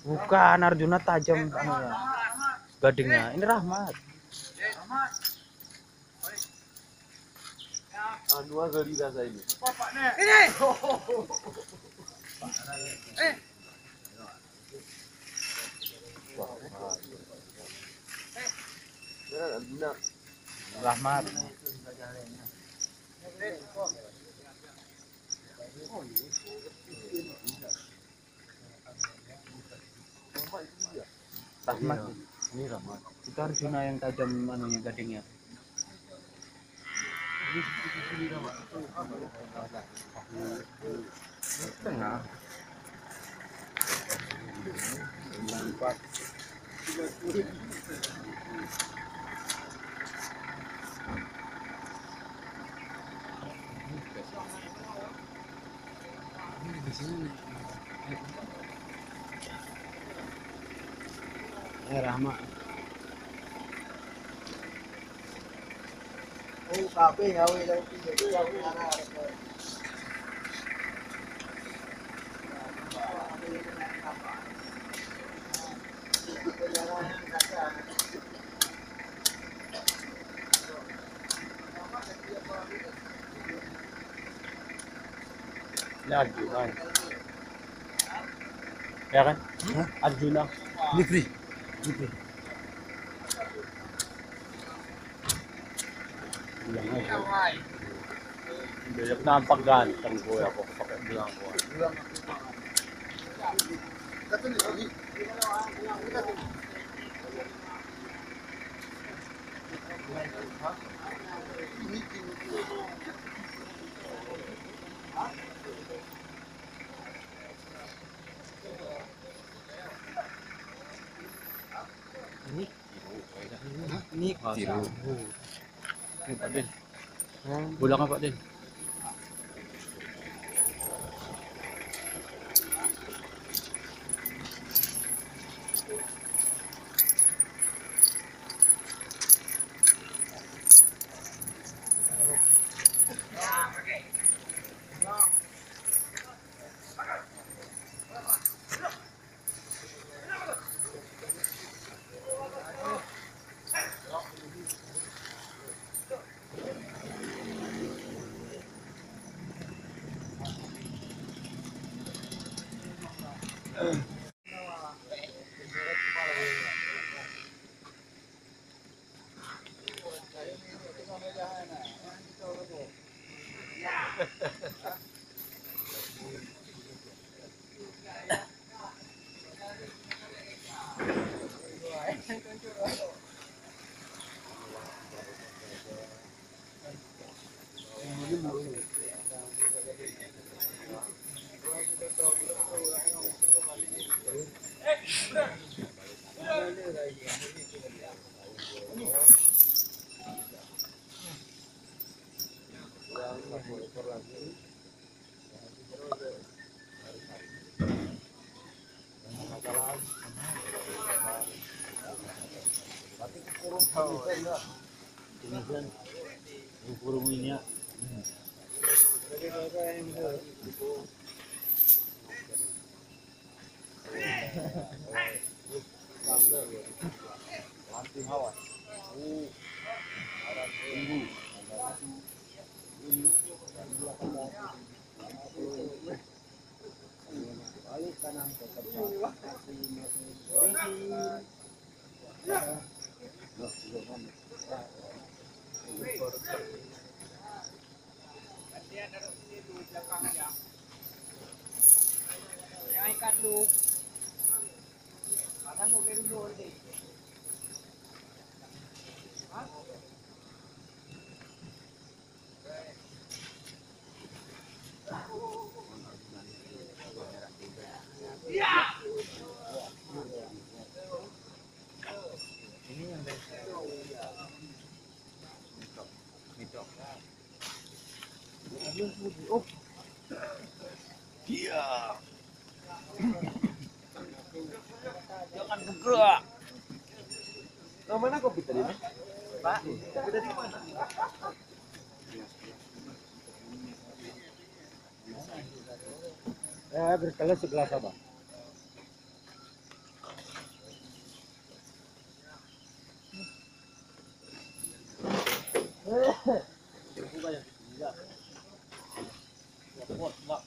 Bukan, Arjuna tajam anunya, gadingnya. Ini Rahmat. Anu geli rasa ini. Ini. Rahmat. Rahmat. Ini Rahmat. Itu Arjuna yang tajam anunya gadingnya. Tengah. Empat. Rahmat. Oh, kape ngawi lang itu yang ana. Ini Arjuna. Ya kan? Arjuna. Livri. Bilang aja. Banyak nampak ganteng gue ako pakai bilang ko. Ini tiru. Ini Pak Den. Bulan ka Pak Den. Burung ini ya. Yang ikat lu. Kadang mau beri dulu deh. Oh. Iya. Jangan bergerak. Mana kopi tadi? Pak, Kopi tadi mana? Berkelas sebelah apa? Buka yan. Hindi. Wapot na.